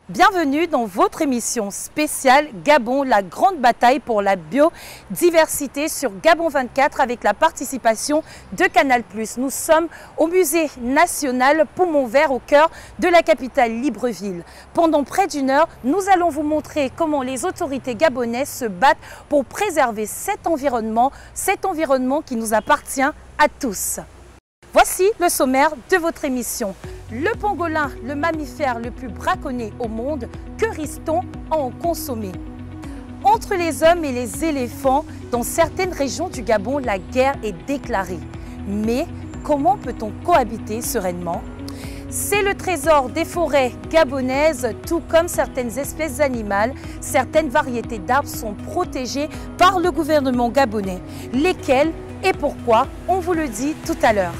Bienvenue dans votre émission spéciale Gabon, la grande bataille pour la biodiversité sur Gabon 24 avec la participation de Canal+. Nous sommes au musée national Poumon Vert au cœur de la capitale Libreville. Pendant près d'une heure, nous allons vous montrer comment les autorités gabonaises se battent pour préserver cet environnement qui nous appartient à tous. Voici le sommaire de votre émission. Le pangolin, le mammifère le plus braconné au monde, que risque-t-on à en consommer? Entre les hommes et les éléphants, dans certaines régions du Gabon, la guerre est déclarée. Mais comment peut-on cohabiter sereinement? C'est le trésor des forêts gabonaises, tout comme certaines espèces animales. Certaines variétés d'arbres sont protégées par le gouvernement gabonais. Lesquelles et pourquoi, on vous le dit tout à l'heure.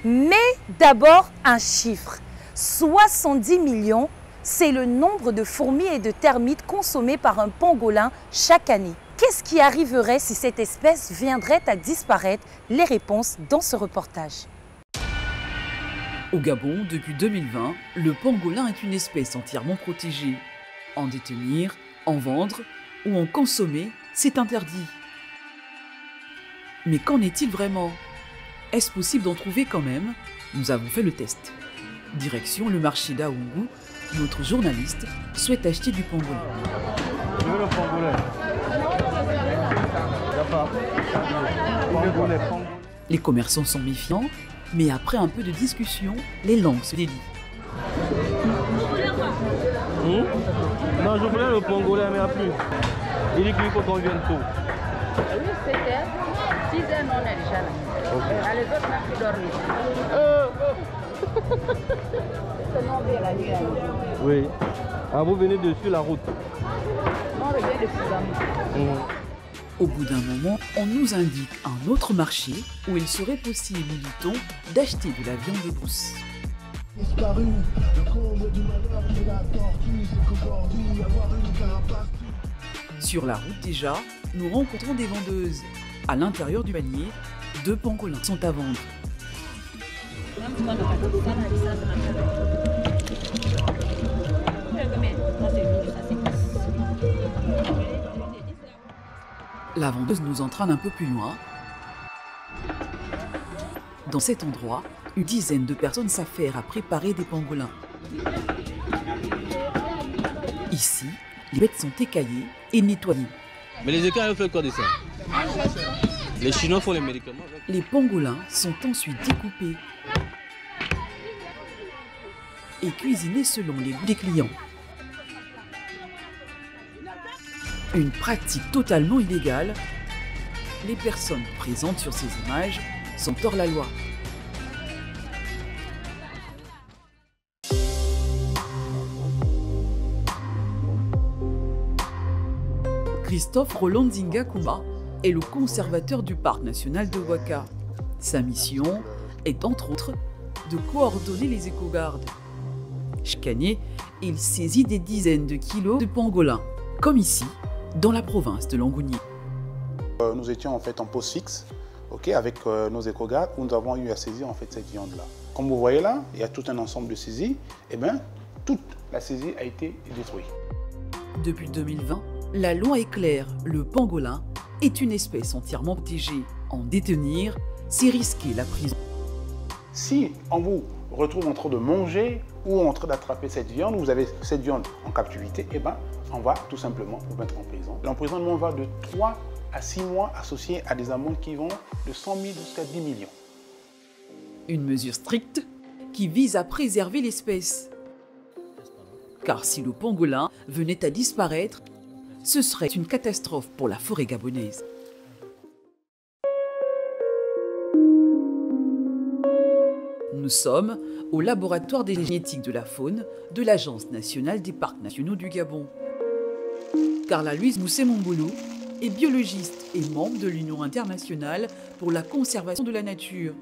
Mais d'abord un chiffre. 70 millions, c'est le nombre de fourmis et de termites consommés par un pangolin chaque année. Qu'est-ce qui arriverait si cette espèce viendrait à disparaître? Les réponses dans ce reportage. Au Gabon, depuis 2020, le pangolin est une espèce entièrement protégée. En détenir, en vendre ou en consommer, c'est interdit. Mais qu'en est-il vraiment? Est-ce possible d'en trouver quand même? Nous avons fait le test. Direction le marché d'Aoungou, notre journaliste souhaite acheter du pangolin. Je veux le pangolin. Les commerçants sont méfiants, mais après un peu de discussion, les langues se délient. Non, je voulais le pangolin, mais il n'y a plus. Il dit qu'il faut qu'on vienne tôt. Oui, 7 heures. 6 heures, on est déjà là. Okay. Les autres n'ont plus dormi. Seulement vers la nuit. Oui. Ah, vous venez de sur la route. On revient de Suzanne. Au bout d'un moment, on nous indique un autre marché où il serait possible, nous dit-on, d'acheter de la viande de brousse. Disparu, le comble du malheur qui la tortue, c'est qu'aujourd'hui, avoir une carapace. Sur la route déjà, nous rencontrons des vendeuses. À l'intérieur du panier, 2 pangolins sont à vendre. La vendeuse nous entraîne un peu plus loin. Dans cet endroit, une dizaine de personnes s'affairent à préparer des pangolins. Ici, les bêtes sont écaillées et nettoyées. Mais les écailles, on fait quoi de ça? Les Chinois font les médicaments. Les pangolins sont ensuite découpés et cuisinés selon les goûts des clients. Une pratique totalement illégale. Les personnes présentes sur ces images sont hors la loi. Christophe Roland Zinga Kumba est le conservateur du parc national de Ouaka. Sa mission est entre autres de coordonner les écogardes. Chaque année, il saisit des dizaines de kilos de pangolins, comme ici, dans la province de Langounié. Nous étions en fait en pose fixe, avec nos écogardes où nous avons eu à saisir en fait cette viande-là. Comme vous voyez là, il y a tout un ensemble de saisies. Et bien, toute la saisie a été détruite. Depuis 2020, la loi est claire, le pangolin est une espèce entièrement protégée. En détenir, c'est risquer la prison. Si on vous retrouve en train de manger ou en train d'attraper cette viande, vous avez cette viande en captivité, et ben, on va tout simplement vous mettre en prison. L'emprisonnement va de 3 à 6 mois associés à des amendes qui vont de 100 000 jusqu'à 10 millions. Une mesure stricte qui vise à préserver l'espèce. Car si le pangolin venait à disparaître, ce serait une catastrophe pour la forêt gabonaise. Nous sommes au laboratoire des génétiques de la faune de l'Agence nationale des parcs nationaux du Gabon. Carla Louise Moussé-Momboulou est biologiste et membre de l'Union internationale pour la conservation de la nature.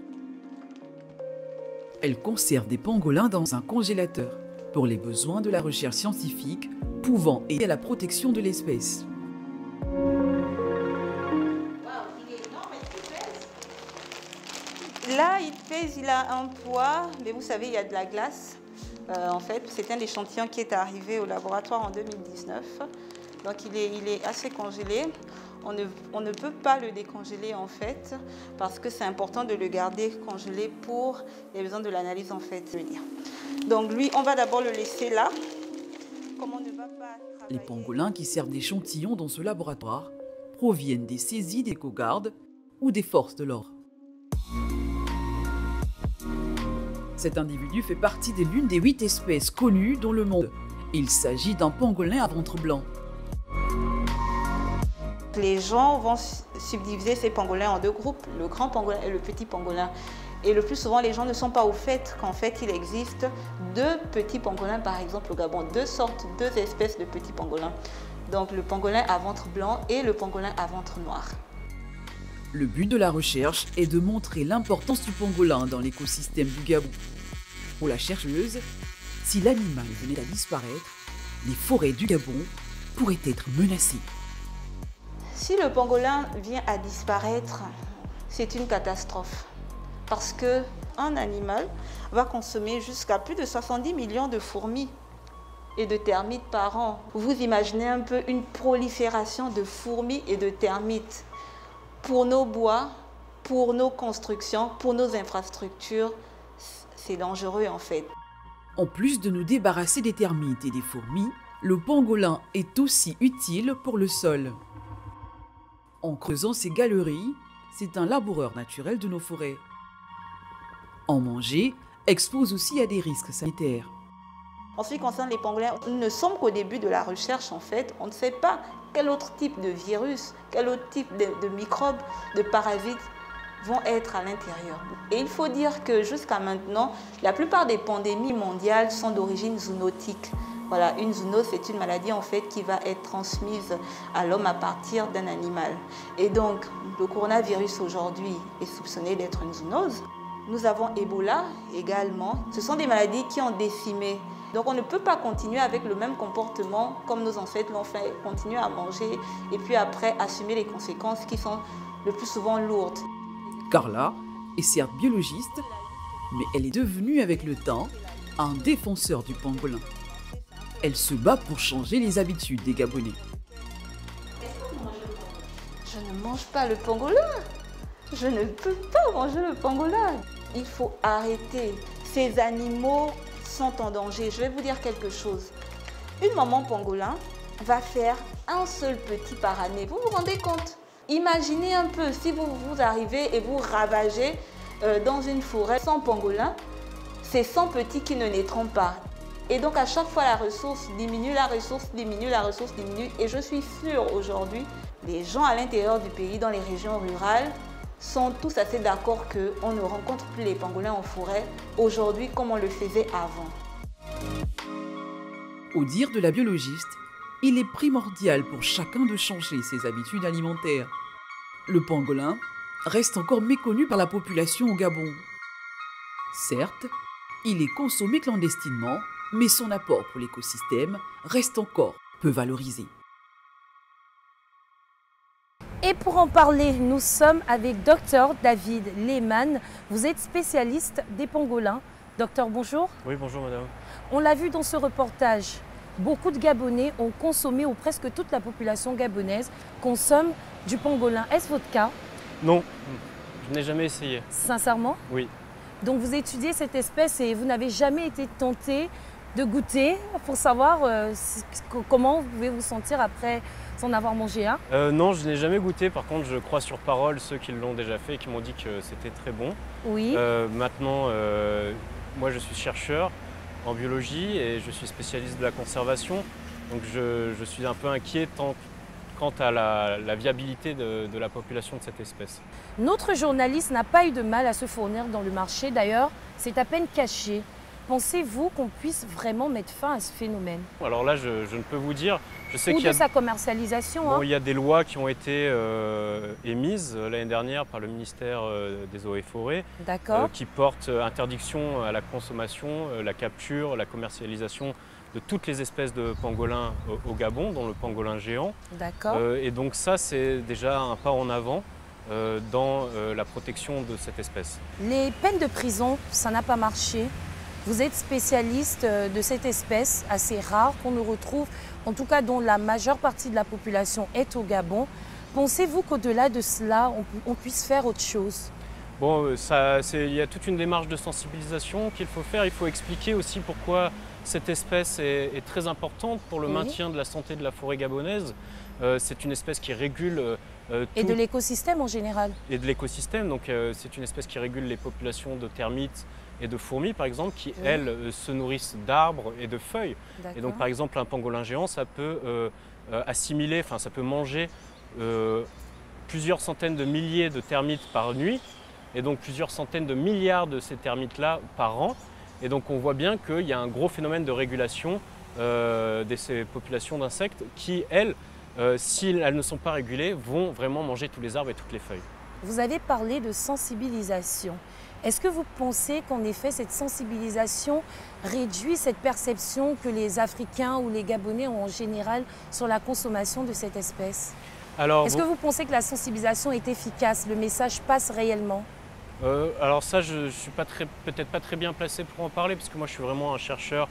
Elle conserve des pangolins dans un congélateur pour les besoins de la recherche scientifique pouvant aider à la protection de l'espèce. Là, il pèse, il a un poids, mais vous savez, il y a de la glace. En fait, c'est un échantillon qui est arrivé au laboratoire en 2019. Donc, il est assez congelé. On ne peut pas le décongeler, en fait, parce que c'est important de le garder congelé pour les besoins de l'analyse, en fait. Donc, lui, on va d'abord le laisser là. Comme on ne va pas travailler... Les pangolins qui servent d'échantillons dans ce laboratoire proviennent des saisies d'éco-gardes ou des forces de l'ordre. Cet individu fait partie de l'une des 8 espèces connues dans le monde. Il s'agit d'un pangolin à ventre blanc. Les gens vont subdiviser ces pangolins en 2 groupes, le grand pangolin et le petit pangolin. Et le plus souvent, les gens ne sont pas au fait qu'en fait, il existe 2 petits pangolins, par exemple au Gabon, 2 espèces de petits pangolins. Donc le pangolin à ventre blanc et le pangolin à ventre noir. Le but de la recherche est de montrer l'importance du pangolin dans l'écosystème du Gabon. Pour la chercheuse, si l'animal venait à disparaître, les forêts du Gabon pourraient être menacées. Si le pangolin vient à disparaître, c'est une catastrophe. Parce qu'un animal va consommer jusqu'à plus de 70 millions de fourmis et de termites par an. Vous imaginez un peu une prolifération de fourmis et de termites. Pour nos bois, pour nos constructions, pour nos infrastructures, c'est dangereux en fait. En plus de nous débarrasser des termites et des fourmis, le pangolin est aussi utile pour le sol. En creusant ces galeries, c'est un laboureur naturel de nos forêts. En manger expose aussi à des risques sanitaires. En ce qui concerne les pangolins, nous ne sommes qu'au début de la recherche en fait. On ne sait pas quel autre type de virus, quel autre type de microbes, de parasites vont être à l'intérieur. Et il faut dire que jusqu'à maintenant, la plupart des pandémies mondiales sont d'origine zoonotique. Voilà, une zoonose, c'est une maladie en fait qui va être transmise à l'homme à partir d'un animal. Et donc, le coronavirus aujourd'hui est soupçonné d'être une zoonose. Nous avons Ebola également. Ce sont des maladies qui ont décimé. Donc on ne peut pas continuer avec le même comportement comme nos ancêtres l'ont fait, continuer à manger et puis après assumer les conséquences qui sont le plus souvent lourdes. Carla est certes biologiste, mais elle est devenue avec le temps un défenseur du pangolin. Elle se bat pour changer les habitudes des Gabonais. Je ne mange pas le pangolin. Je ne peux pas manger le pangolin. Il faut arrêter. Ces animaux sont en danger. Je vais vous dire quelque chose. Une maman pangolin va faire un seul petit par année. Vous vous rendez compte? Imaginez un peu si vous arrivez et vous ravagez dans une forêt 100 pangolins, c'est 100 petits qui ne naîtront pas. Et donc à chaque fois la ressource diminue, la ressource diminue, la ressource diminue. Et je suis sûre aujourd'hui, les gens à l'intérieur du pays, dans les régions rurales, sont tous assez d'accord qu'on ne rencontre plus les pangolins en forêt aujourd'hui comme on le faisait avant. Au dire de la biologiste, il est primordial pour chacun de changer ses habitudes alimentaires. Le pangolin reste encore méconnu par la population au Gabon. Certes, il est consommé clandestinement, mais son apport pour l'écosystème reste encore peu valorisé. Et pour en parler, nous sommes avec Dr David Lehmann. Vous êtes spécialiste des pangolins. Docteur, bonjour. Oui, bonjour madame. On l'a vu dans ce reportage, beaucoup de Gabonais ont consommé, ou presque toute la population gabonaise consomme du pangolin. Est-ce votre cas? Non, je n'ai jamais essayé. Sincèrement? Oui. Donc vous étudiez cette espèce et vous n'avez jamais été tenté de goûter pour savoir comment vous pouvez vous sentir après en avoir mangé un? Non, je n'ai jamais goûté. Par contre, je crois sur parole ceux qui l'ont déjà fait et qui m'ont dit que c'était très bon. Oui. Maintenant, moi je suis chercheur en biologie et je suis spécialiste de la conservation. Donc je suis un peu inquiet quant à la viabilité de la population de cette espèce. Notre journaliste n'a pas eu de mal à se fournir dans le marché. D'ailleurs, c'est à peine caché. Pensez-vous qu'on puisse vraiment mettre fin à ce phénomène? Alors là, je ne peux vous dire. Je sais Ou de sa commercialisation. Bon, hein. il y a des lois qui ont été émises l'année dernière par le ministère des Eaux et Forêts qui portent interdiction à la consommation, la capture, la commercialisation de toutes les espèces de pangolins au Gabon, dont le pangolin géant. D'accord. Et donc ça, c'est déjà un pas en avant dans la protection de cette espèce. Les peines de prison, ça n'a pas marché. Vous êtes spécialiste de cette espèce assez rare qu'on ne retrouve, en tout cas dont la majeure partie de la population est au Gabon. Pensez-vous qu'au-delà de cela, on puisse faire autre chose? Bon, il y a toute une démarche de sensibilisation qu'il faut faire. Il faut expliquer aussi pourquoi cette espèce est très importante pour le maintien de la santé de la forêt gabonaise. C'est une espèce qui régule... et de l'écosystème en général. Et de l'écosystème, donc c'est une espèce qui régule les populations de termites et de fourmis par exemple, qui elles se nourrissent d'arbres et de feuilles. Et donc par exemple un pangolin géant, ça peut assimiler, enfin ça peut manger plusieurs centaines de milliers de termites par nuit, et donc plusieurs centaines de milliards de ces termites-là par an. Et donc on voit bien qu'il y a un gros phénomène de régulation de ces populations d'insectes qui, elles, si elles ne sont pas régulées, vont vraiment manger tous les arbres et toutes les feuilles. Vous avez parlé de sensibilisation. Est-ce que vous pensez qu'en effet cette sensibilisation réduit cette perception que les Africains ou les Gabonais ont en général sur la consommation de cette espèce? Est-ce que vous pensez que la sensibilisation est efficace, le message passe réellement? Alors ça, je ne suis peut-être pas très bien placé pour en parler, parce que moi je suis vraiment un chercheur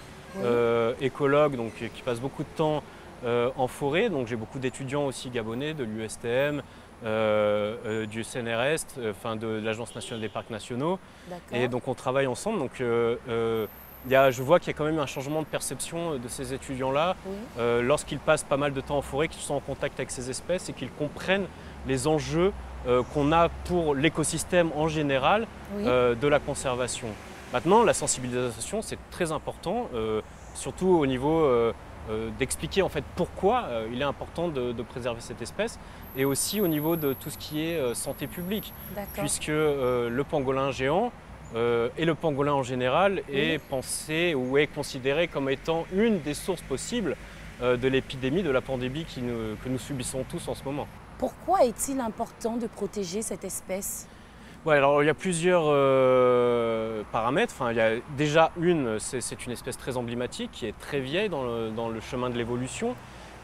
écologue, donc qui passe beaucoup de temps en forêt. Donc j'ai beaucoup d'étudiants aussi gabonais de l'USTM, du CNRS, enfin de l'Agence nationale des parcs nationaux. Et donc on travaille ensemble. Donc je vois qu'il y a quand même un changement de perception de ces étudiants-là lorsqu'ils passent pas mal de temps en forêt, qu'ils sont en contact avec ces espèces et qu'ils comprennent les enjeux qu'on a pour l'écosystème en général de la conservation. Maintenant, la sensibilisation, c'est très important, surtout au niveau d'expliquer en fait pourquoi il est important de préserver cette espèce, et aussi au niveau de tout ce qui est santé publique, puisque le pangolin géant et le pangolin en général est pensé ou est considéré comme étant une des sources possibles de l'épidémie, de la pandémie que nous subissons tous en ce moment. Pourquoi est-il important de protéger cette espèce? Alors il y a plusieurs paramètres. Enfin, il y a déjà c'est une espèce très emblématique qui est très vieille dans le chemin de l'évolution.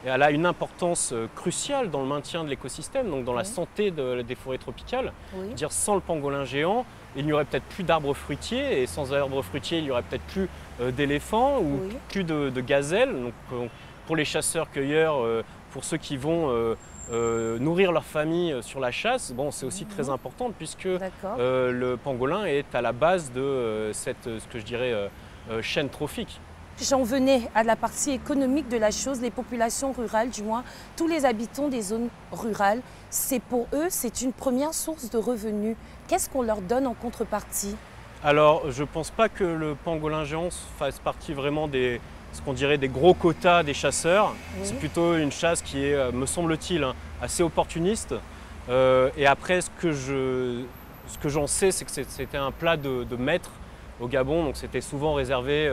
Et elle a une importance cruciale dans le maintien de l'écosystème, donc dans la santé des forêts tropicales. Dire, sans le pangolin géant, il n'y aurait peut-être plus d'arbres fruitiers, et sans arbres fruitiers, il n'y aurait peut-être plus d'éléphants ou plus de gazelles. Donc, pour les chasseurs-cueilleurs, pour ceux qui vont nourrir leur famille sur la chasse, bon, c'est aussi très important, puisque le pangolin est à la base de cette, ce que je dirais, chaîne trophique. J'en venais à la partie économique de la chose. Les populations rurales, du moins tous les habitants des zones rurales, pour eux, c'est une première source de revenus. Qu'est-ce qu'on leur donne en contrepartie? Alors, je ne pense pas que le pangolin géant fasse partie vraiment ce qu'on dirait des gros quotas des chasseurs. C'est plutôt une chasse qui est, me semble-t-il, assez opportuniste. Et après, ce que j'en sais, c'est que c'était un plat de maître au Gabon, donc c'était souvent réservé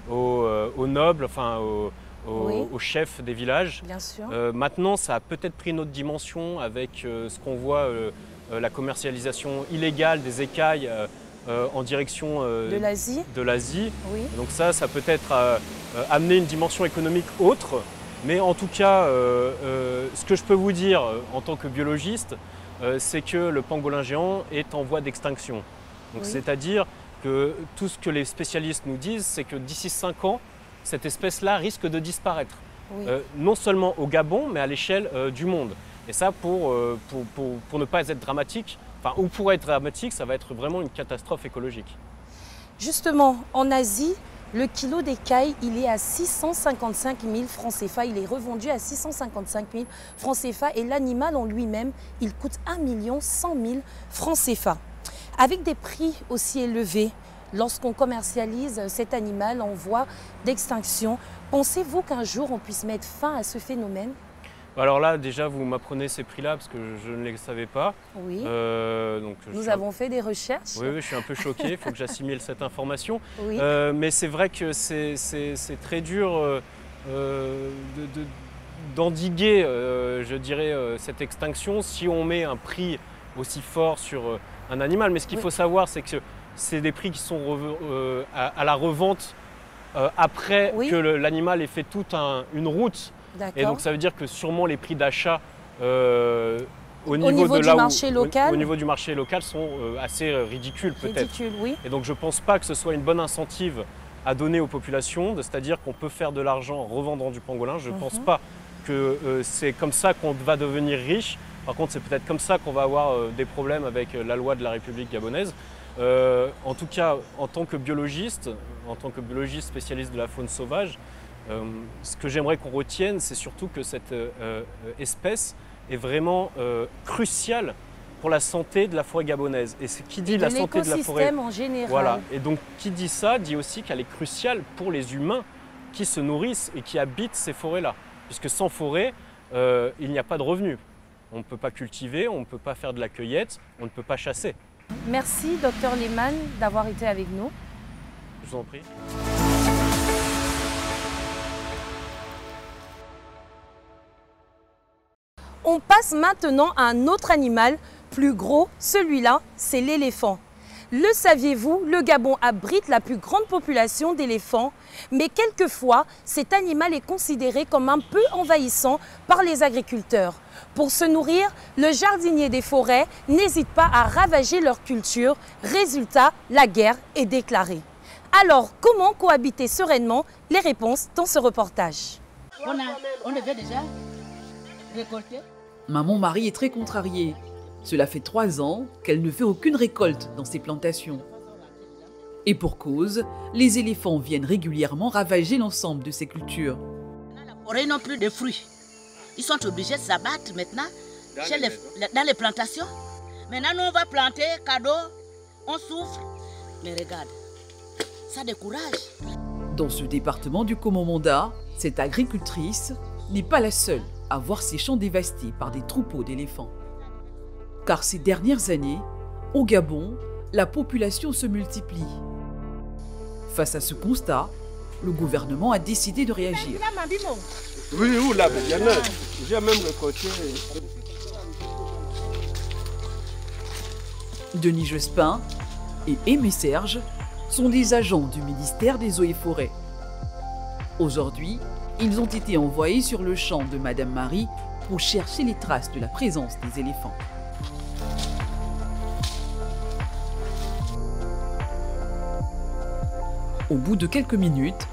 aux nobles, enfin aux chefs des villages. Bien sûr. Maintenant, ça a peut-être pris une autre dimension avec ce qu'on voit, la commercialisation illégale des écailles en direction de l'Asie. Donc ça peut être amener une dimension économique autre. Mais en tout cas, ce que je peux vous dire en tant que biologiste, c'est que le pangolin géant est en voie d'extinction. C'est-à-dire que tout ce que les spécialistes nous disent, c'est que d'ici 5 ans, cette espèce-là risque de disparaître. Non seulement au Gabon, mais à l'échelle du monde. Et ça, pour ne pas être dramatique, enfin, ou pour être dramatique, ça va être vraiment une catastrophe écologique. Justement, en Asie, le kilo d'écaille, il est à 655 000 francs CFA. Il est revendu à 655 000 francs CFA. Et l'animal en lui-même, il coûte 1 100 000 francs CFA. Avec des prix aussi élevés, lorsqu'on commercialise cet animal en voie d'extinction, pensez-vous qu'un jour on puisse mettre fin à ce phénomène? Alors là, déjà, vous m'apprenez ces prix-là parce que je ne les savais pas. Nous avons fait des recherches. Oui, je suis un peu choqué, il faut que j'assimile cette information. Mais c'est vrai que c'est très dur d'endiguer, je dirais, cette extinction si on met un prix aussi fort sur un animal. Mais ce qu'il faut savoir, c'est que c'est des prix qui sont à la revente après que l'animal ait fait toute une route. Et donc ça veut dire que sûrement les prix d'achat au niveau du marché local, au niveau du marché local sont assez ridicules peut-être. Ridicules, oui. Et donc je ne pense pas que ce soit une bonne incentive à donner aux populations, c'est-à-dire qu'on peut faire de l'argent en revendant du pangolin. Je ne pense pas que c'est comme ça qu'on va devenir riche. Par contre, c'est peut-être comme ça qu'on va avoir des problèmes avec la loi de la République gabonaise. En tout cas, en tant que biologiste spécialiste de la faune sauvage, ce que j'aimerais qu'on retienne, c'est surtout que cette espèce est vraiment cruciale pour la santé de la forêt gabonaise. Et c'est qui dit la santé de la forêt en général. Voilà. Et donc, qui dit ça, dit aussi qu'elle est cruciale pour les humains qui se nourrissent et qui habitent ces forêts-là. Puisque sans forêt, il n'y a pas de revenus. On ne peut pas cultiver, on ne peut pas faire de la cueillette, on ne peut pas chasser. Merci, Dr Lehmann, d'avoir été avec nous. Je vous en prie. On passe maintenant à un autre animal plus gros. Celui-là, c'est l'éléphant. Le saviez-vous, le Gabon abrite la plus grande population d'éléphants, mais quelquefois, cet animal est considéré comme un peu envahissant par les agriculteurs. Pour se nourrir, le jardinier des forêts n'hésite pas à ravager leur culture. Résultat, la guerre est déclarée. Alors, comment cohabiter sereinement? Les réponses dans ce reportage. On devait déjà récolter. Maman Marie est très contrariée. Cela fait 3 ans qu'elle ne fait aucune récolte dans ses plantations. Et pour cause, les éléphants viennent régulièrement ravager l'ensemble de ses cultures. La forêt n'ont plus de fruits. Ils sont obligés de s'abattre maintenant dans les plantations. Maintenant, nous, on va planter, cadeau, on souffre. Mais regarde, ça décourage. Dans ce département du Komomanda, cette agricultrice n'est pas la seule à voir ses champs dévastés par des troupeaux d'éléphants. Car ces dernières années, au Gabon, la population se multiplie. Face à ce constat, le gouvernement a décidé de réagir. Oui, là, il y en a. J'ai même récolté. Denis Jospin et Aimé Serge sont des agents du ministère des Eaux et Forêts. Aujourd'hui, ils ont été envoyés sur le champ de Madame Marie pour chercher les traces de la présence des éléphants. Au bout de quelques minutes,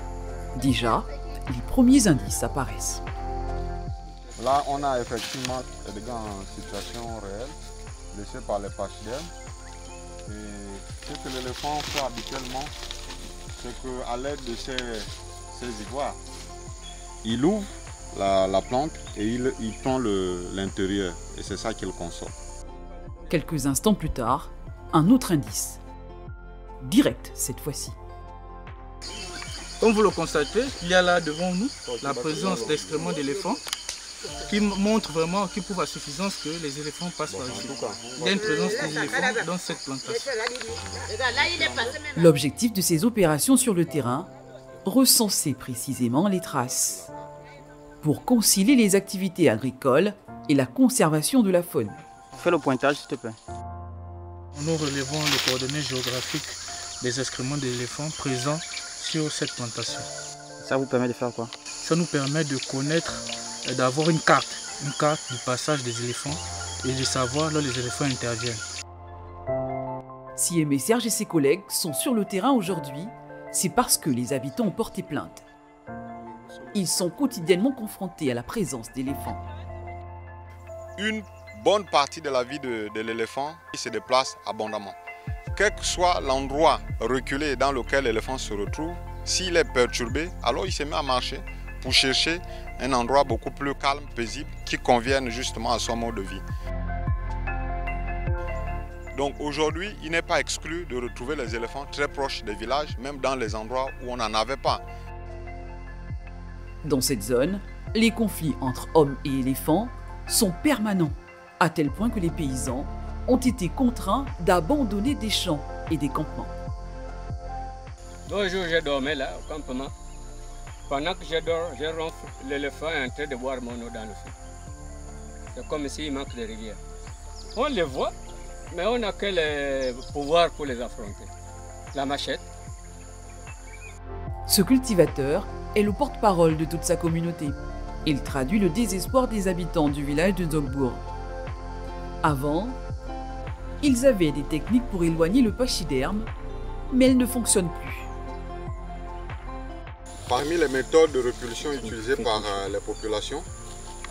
déjà, les premiers indices apparaissent. Là, on a effectivement des dégâts en situation réelle, laissés par les pachydermes. Et ce que l'éléphant fait habituellement, c'est qu'à l'aide de ces ivoires, il ouvre la plante et il prend l'intérieur. Et c'est ça qu'il consomme. Quelques instants plus tard, un autre indice. Direct cette fois-ci. Comme vous le constatez, il y a là devant nous la présence d'excréments d'éléphants qui montre vraiment, qui prouve à suffisance que les éléphants passent par ici. Il y a une présence des éléphants dans cette plantation. L'objectif de ces opérations sur le terrain, recenser précisément les traces, pour concilier les activités agricoles et la conservation de la faune. Fais le pointage, s'il te plaît. Nous relevons les coordonnées géographiques des excréments d'éléphants présents sur cette plantation. Ça vous permet de faire quoi? Ça nous permet de connaître, d'avoir une carte du passage des éléphants et de savoir là où les éléphants interviennent. Si Aimé Serge et ses collègues sont sur le terrain aujourd'hui, c'est parce que les habitants ont porté plainte. Ils sont quotidiennement confrontés à la présence d'éléphants. Une bonne partie de la vie de l'éléphant se déplace abondamment. Quel que soit l'endroit reculé dans lequel l'éléphant se retrouve, s'il est perturbé, alors il se met à marcher pour chercher un endroit beaucoup plus calme, paisible, qui convienne justement à son mode de vie. Donc aujourd'hui, il n'est pas exclu de retrouver les éléphants très proches des villages, même dans les endroits où on n'en avait pas. Dans cette zone, les conflits entre hommes et éléphants sont permanents, à tel point que les paysans ont été contraints d'abandonner des champs et des campements. L'autre jour, j'ai dormi là, au campement. Pendant que je dors, je ronfle, l'éléphant est en train de boire mon eau dans le feu. C'est comme s'il manque de rivière. On les voit, mais on n'a que le pouvoir pour les affronter. La machette. Ce cultivateur est le porte-parole de toute sa communauté. Il traduit le désespoir des habitants du village de Zogbourg. Avant, ils avaient des techniques pour éloigner le pachyderme, mais elles ne fonctionnent plus. Parmi les méthodes de répulsion utilisées par les populations,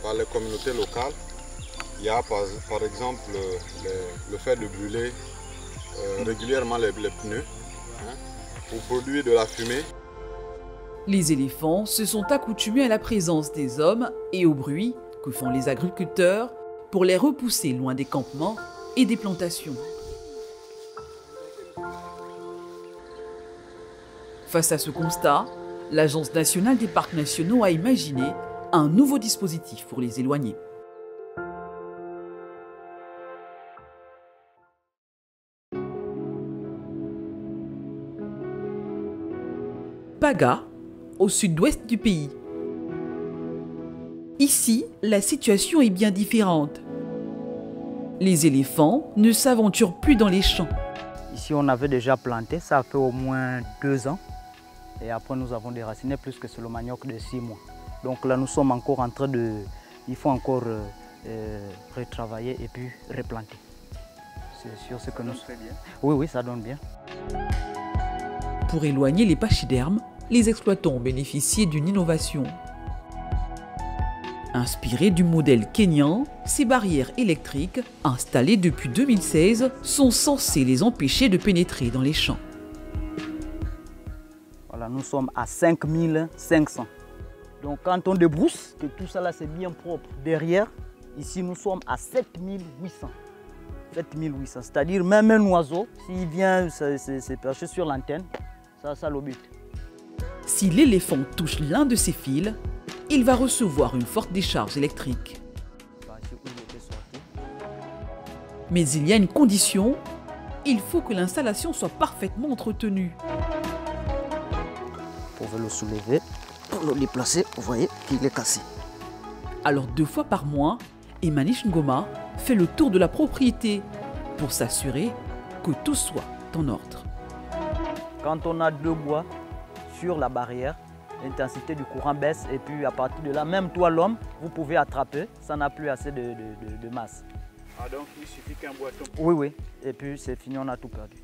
par les communautés locales, il y a par exemple le fait de brûler régulièrement les pneus pour produire de la fumée. Les éléphants se sont accoutumés à la présence des hommes et au bruit que font les agriculteurs pour les repousser loin des campements et des plantations. Face à ce constat, l'Agence nationale des parcs nationaux a imaginé un nouveau dispositif pour les éloigner. Paga, au sud-ouest du pays. Ici, la situation est bien différente. Les éléphants ne s'aventurent plus dans les champs. Ici, on avait déjà planté, ça fait au moins 2 ans. Et après, nous avons déraciné plus que sur le manioc de 6 mois. Donc là, nous sommes encore en train de... Il faut encore retravailler et puis replanter. C'est sur ce que nous... Oui, oui, ça donne bien. Pour éloigner les pachydermes, les exploitants ont bénéficié d'une innovation. Inspirées du modèle kényan, ces barrières électriques, installées depuis 2016, sont censées les empêcher de pénétrer dans les champs. Voilà, nous sommes à 5500. Donc quand on débrousse, que tout ça là c'est bien propre derrière, ici nous sommes à 7800. 7800, c'est-à-dire même un oiseau, s'il vient se percher sur l'antenne, ça le but. Si l'éléphant touche l'un de ces fils, il va recevoir une forte décharge électrique. Mais il y a une condition, il faut que l'installation soit parfaitement entretenue. Vous pouvez le soulever, pour le déplacer, vous voyez qu'il est cassé. Alors 2 fois par mois, Emanish Ngoma fait le tour de la propriété pour s'assurer que tout soit en ordre. Quand on a 2 bois sur la barrière, l'intensité du courant baisse et puis à partir de là, même toi l'homme, vous pouvez attraper, ça n'a plus assez de masse. Ah donc il suffit qu'un bois tombe. Oui, oui, et puis c'est fini, on a tout perdu.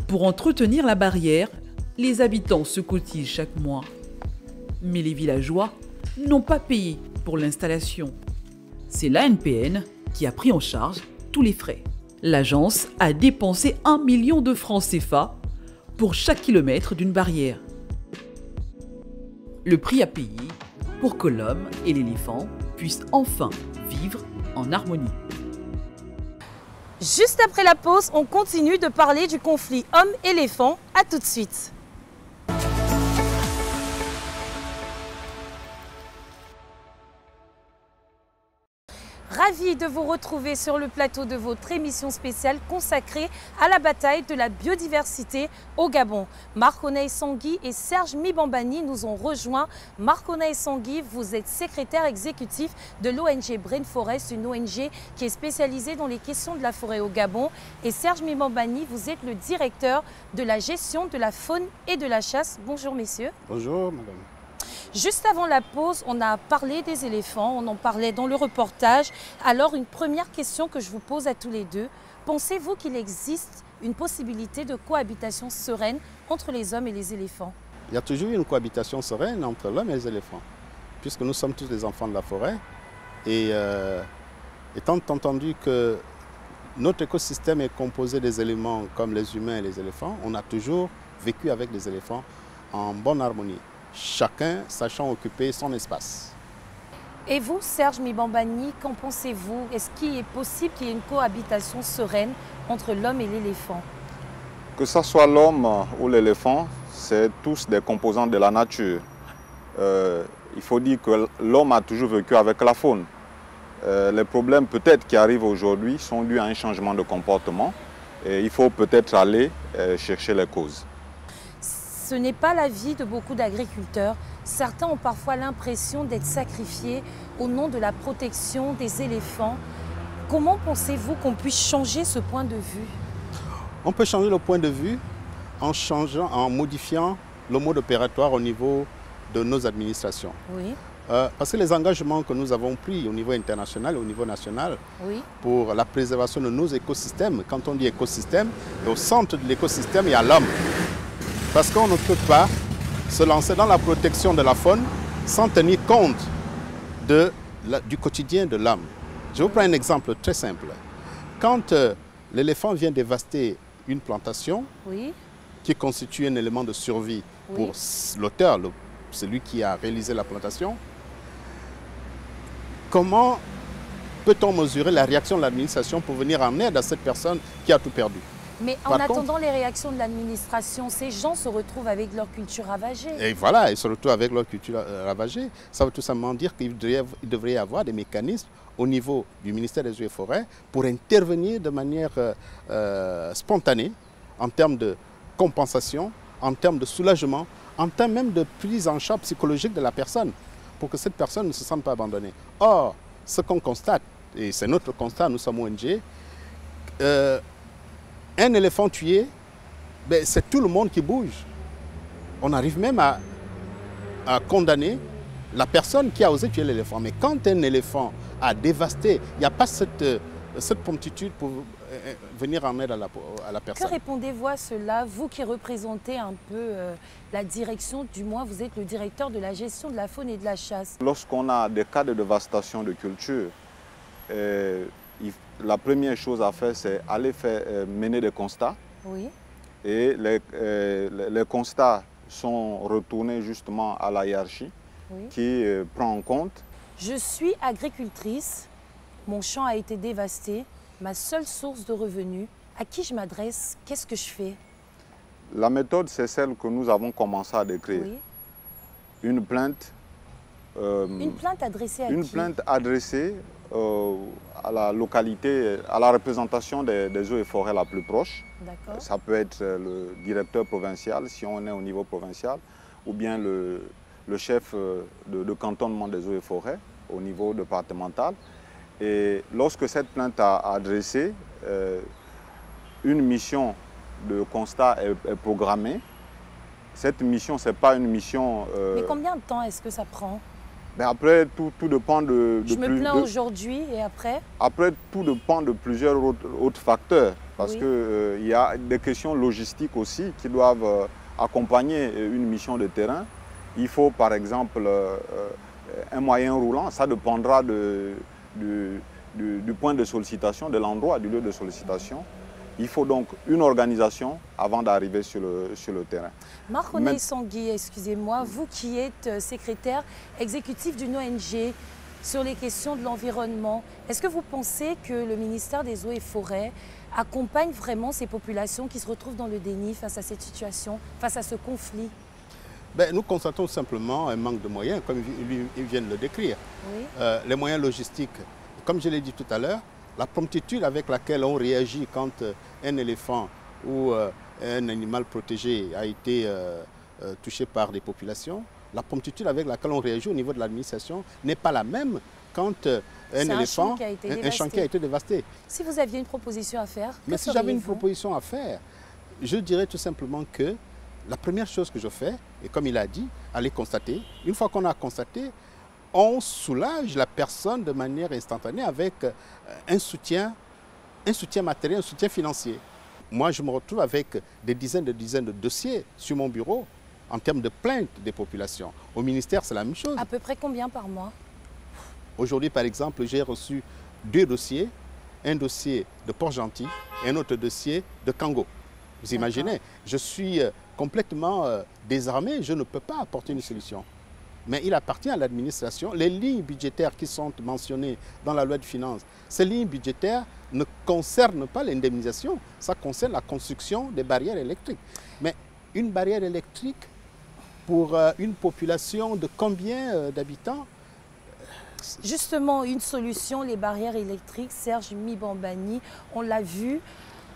Pour entretenir la barrière, les habitants se cotisent chaque mois. Mais les villageois n'ont pas payé pour l'installation. C'est l'ANPN qui a pris en charge tous les frais. L'agence a dépensé 1 million de francs CFA pour chaque kilomètre d'une barrière. Le prix à payer pour que l'homme et l'éléphant puissent enfin vivre en harmonie. Juste après la pause, on continue de parler du conflit homme-éléphant. À tout de suite. Ravi de vous retrouver sur le plateau de votre émission spéciale consacrée à la bataille de la biodiversité au Gabon. Marc-Onaï Sangui et Serge Mibambani nous ont rejoints. Marc-Onaï Sangui, vous êtes secrétaire exécutif de l'ONG Brain Forest, une ONG qui est spécialisée dans les questions de la forêt au Gabon. Et Serge Mibambani, vous êtes le directeur de la gestion de la faune et de la chasse. Bonjour messieurs. Bonjour madame. Juste avant la pause, on a parlé des éléphants, on en parlait dans le reportage. Alors, une première question que je vous pose à tous les deux. Pensez-vous qu'il existe une possibilité de cohabitation sereine entre les hommes et les éléphants? Il y a toujours une cohabitation sereine entre l'homme et les éléphants, puisque nous sommes tous des enfants de la forêt. Et étant entendu que notre écosystème est composé des éléments comme les humains et les éléphants, on a toujours vécu avec les éléphants en bonne harmonie, chacun sachant occuper son espace. Et vous, Serge Mibambani, qu'en pensez-vous? Est-ce qu'il est possible qu'il y ait une cohabitation sereine entre l'homme et l'éléphant? Que ce soit l'homme ou l'éléphant, c'est tous des composants de la nature. Il faut dire que l'homme a toujours vécu avec la faune. Les problèmes peut-être qui arrivent aujourd'hui sont dus à un changement de comportement et il faut peut-être aller chercher les causes. Ce n'est pas l'avis de beaucoup d'agriculteurs. Certains ont parfois l'impression d'être sacrifiés au nom de la protection des éléphants. Comment pensez-vous qu'on puisse changer ce point de vue? On peut changer le point de vue en modifiant le mode opératoire au niveau de nos administrations. Oui. Parce que les engagements que nous avons pris au niveau international et au niveau national pour la préservation de nos écosystèmes, quand on dit écosystème, au centre de l'écosystème, il y a l'homme. Parce qu'on ne peut pas se lancer dans la protection de la faune sans tenir compte du quotidien de l'homme. Je vous prends un exemple très simple. Quand l'éléphant vient dévaster une plantation qui constitue un élément de survie pour l'auteur, celui qui a réalisé la plantation, comment peut-on mesurer la réaction de l'administration pour venir en aide à cette personne qui a tout perdu? Mais en attendant les réactions de l'administration, ces gens se retrouvent avec leur culture ravagée. Et voilà, ils se retrouvent avec leur culture ravagée. Ça veut tout simplement dire qu'il devrait y avoir des mécanismes au niveau du ministère des Eaux et Forêts pour intervenir de manière spontanée en termes de compensation, en termes de soulagement, en termes même de prise en charge psychologique de la personne, pour que cette personne ne se sente pas abandonnée. Or, ce qu'on constate, et c'est notre constat, nous sommes ONG, un éléphant tué, ben, c'est tout le monde qui bouge. On arrive même à condamner la personne qui a osé tuer l'éléphant. Mais quand un éléphant a dévasté, il n'y a pas cette promptitude pour venir en aide à la personne. Que répondez-vous à cela, vous qui représentez un peu la direction, du moins vous êtes le directeur de la gestion de la faune et de la chasse? Lorsqu'on a des cas de dévastation de culture, la première chose à faire, c'est aller mener des constats. Oui. Et les constats sont retournés justement à la hiérarchie qui prend en compte. Je suis agricultrice, mon champ a été dévasté, ma seule source de revenus. À qui je m'adresse? Qu'est-ce que je fais? La méthode, c'est celle que nous avons commencé à décrire. Une plainte. Une plainte adressée à qui? Une plainte adressée à la localité, à la représentation des eaux et forêts la plus proche. Ça peut être le directeur provincial, si on est au niveau provincial, ou bien le chef de cantonnement des eaux et forêts au niveau départemental. Et lorsque cette plainte a adressé, une mission de constat est programmée. Cette mission, ce n'est pas une mission... Mais combien de temps est-ce que ça prend? Ben après, tout dépend de... Je me plains aujourd'hui et après? Après, tout dépend de plusieurs autres facteurs. Parce qu'il y a des questions logistiques aussi qui doivent accompagner une mission de terrain. Il faut par exemple un moyen roulant, ça dépendra du point de sollicitation, de l'endroit, du lieu de sollicitation. Il faut donc une organisation avant d'arriver sur le terrain. Marc-René Sangui, excusez-moi, vous qui êtes secrétaire exécutif d'une ONG sur les questions de l'environnement, est-ce que vous pensez que le ministère des Eaux et Forêts accompagne vraiment ces populations qui se retrouvent dans le déni face à cette situation, face à ce conflit? Ben, nous constatons simplement un manque de moyens, comme ils viennent de le décrire. Les moyens logistiques, comme je l'ai dit tout à l'heure, la promptitude avec laquelle on réagit quand un éléphant ou un animal protégé a été touché par des populations, la promptitude avec laquelle on réagit au niveau de l'administration n'est pas la même quand un champ qui a été dévasté. Si vous aviez une proposition à faire, mais si j'avais une proposition à faire, je dirais tout simplement que la première chose que je fais, et comme il a dit, aller constater. Une fois qu'on a constaté, on soulage la personne de manière instantanée avec un soutien matériel, un soutien financier. Moi, je me retrouve avec des dizaines de dossiers sur mon bureau en termes de plaintes des populations. Au ministère, c'est la même chose. À peu près combien par mois? Aujourd'hui, par exemple, j'ai reçu 2 dossiers. Un dossier de Port-Gentil et un autre dossier de Kango. Vous imaginez, je suis complètement désarmé, je ne peux pas apporter une solution. Mais il appartient à l'administration. Les lignes budgétaires qui sont mentionnées dans la loi de finances, ces lignes budgétaires ne concernent pas l'indemnisation, ça concerne la construction des barrières électriques. Mais une barrière électrique pour une population de combien d'habitants? Justement, une solution, les barrières électriques, Serge Mibambani, on l'a vu,